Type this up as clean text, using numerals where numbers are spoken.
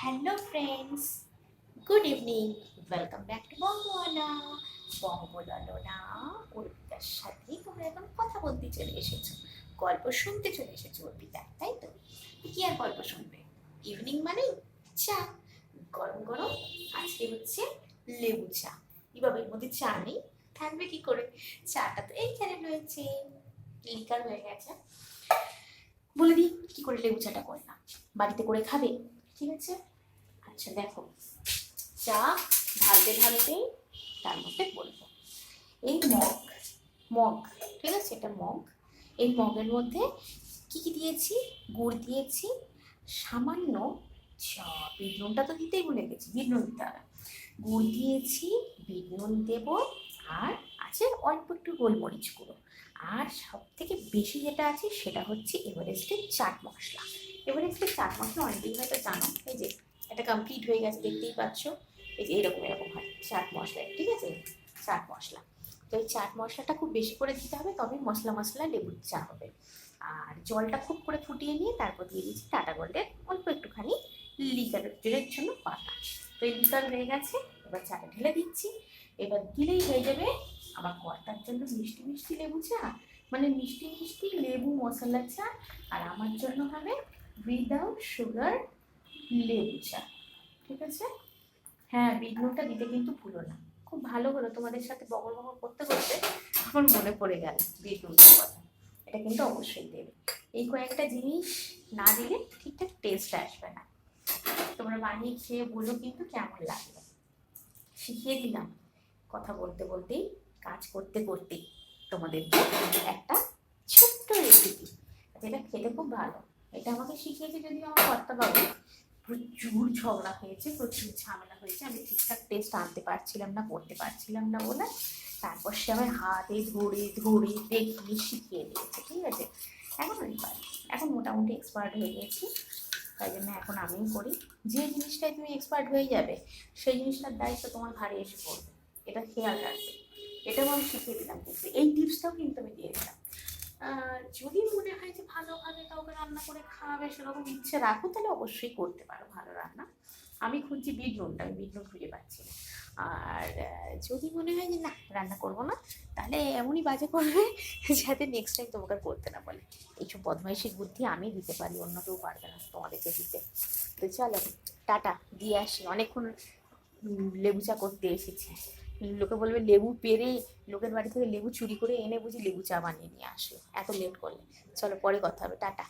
Hello friends, good evening. Welcome back to Bongowala. বঙ্গবলালোনা অর্পিতার সাথে তোমরা এখন কথা বলতে চলে এসেছো, গল্প শুনতে চলে এসেছো অর্পিতা, তাই তো? কি আর গল্প শুনবে? ইভিনিং মানে চা, গরম গরম। আজকে হচ্ছে লেবু চা। এভাবে এর মধ্যে চা নেই, থাকবে কি করে? চাটা তো এইখানে রয়েছে, লিকার হয়ে গেছে। বলে দিই কি করে লেবু চাটা করলাম, বাড়িতে করে খাবে, ঠিক আছে? আচ্ছা দেখো, চা ঢালতে ঢালতেই তার মধ্যে বলবো এই মগ, মগ, ঠিক আছে, এটা মগ। এই মগের মধ্যে কি কি দিয়েছি? গুড় দিয়েছি, সামান্য চা, বিট নুনটা তো দিতেই ভুলে গেছি, বিট নুন দিতে হবে। গুড় দিয়েছি, বিট নুন দেবো, আর আছে অল্প একটু গোলমরিচ গুঁড়ো। আর সব থেকে বেশি যেটা আছে সেটা হচ্ছে এভারেস্টের চাট মশলা। এভারেস্টের চাট মশলা অনেকেই হয়তো জানো, এই যে এটা কমপ্লিট হয়ে গেছে, দেখতেই পাচ্ছ। এই যে এরকম এরকম হয় চাট মশলা, ঠিক আছে? চাট মশলা, তো এই চাট মশলাটা খুব বেশি করে দিতে হবে, তবে মশলা মশলা লেবুর চা হবে। আর জলটা খুব করে ফুটিয়ে নিয়ে তারপর দিয়ে দিচ্ছি টাটা গোল্ডের অল্প একটুখানি লিকারের জন্য পাতা। তো এই লিকার হয়ে গেছে, এবার চাটা ঢেলে দিচ্ছি। এবার দিলেই হয়ে যাবে আমার কর্তার জন্য মিষ্টি মিষ্টি লেবু চা, মানে মিষ্টি মিষ্টি লেবু মশলা চা। আর আমার জন্য হবে উইদাউট সুগার লেবু চা, ঠিক আছে? হ্যাঁ, বিট নুনটা দিতে কিন্তু ভুলো না। খুব ভালো হলো, তোমাদের সাথে বকর বকর করতে করতে আমার মনে পড়ে গেল বিট নুনটার কথা। এটা কিন্তু অবশ্যই দেবে। এই কয়েকটা জিনিস না দিলে ঠিকঠাক টেস্ট আসবে না। তোমরা বানিয়ে খেয়ে বলো কিন্তু কেমন লাগলো। শিখিয়ে দিলাম কথা বলতে বলতেই, কাজ করতে করতেই তোমাদেরকে একটা ছোট্ট রেসিপি, যেটা খেতে খুব ভালো। এটা আমাকে শিখিয়েছে যদি আমার কর্তাবাবু। প্রচুর ঝগড়া হয়েছে, প্রচুর ঝামেলা হয়েছে, আমি ঠিকঠাক টেস্ট আনতে পারছিলাম না, করতে পারছিলাম না বলে তারপর সে আমার হাতে ধরে ধরে দেখিয়ে শিখিয়ে দিয়েছে, ঠিক আছে? এখন আমি পারি, এখন মোটামুটি এক্সপার্ট হয়ে গেছি। তাই জন্য এখন আমিই করি। যে জিনিসটাই তুমি এক্সপার্ট হয়ে যাবে সেই জিনিসটার দায়িত্ব তোমার ঘাড়ে এসে পড়বে, এটা খেয়াল রাখবে। এটাও আমি শিখিয়ে দিলাম, কিন্তু এই টিপসটাও কিন্তু আমি দিয়ে দিলাম। যদি মনে হয় যে ভালোভাবে কাউকে রান্না করে খাওয়াবে সেরকম ইচ্ছে রাখো, তাহলে অবশ্যই করতে পারো ভালো রান্না। আমি খুঁজছি বিট নুনটা, আমি বিট নুন খুঁজে পাচ্ছি না। আর যদি মনে হয় যে না রান্না করবো না, তাহলে এমনই বাজে করবে যাতে নেক্সট টাইম তোমাকে আর করতে না বলে। এইসব বদমাইশি বুদ্ধি আমি দিতে পারি, অন্য কেউ পারবে না তোমাদেরকে দিতে। তো চলো টাটা, দিয়ে আসি, অনেকক্ষণ লেবু চা করতে এসেছি। লোকে বলবে লেবু পেড়ে লোকের বাড়ি থেকে লেবু চুরি করে এনে বুঝি লেবু চা বানিয়ে নিয়ে আসলো, এত লেট করলে। চলো পরে কথা হবে, টাটা।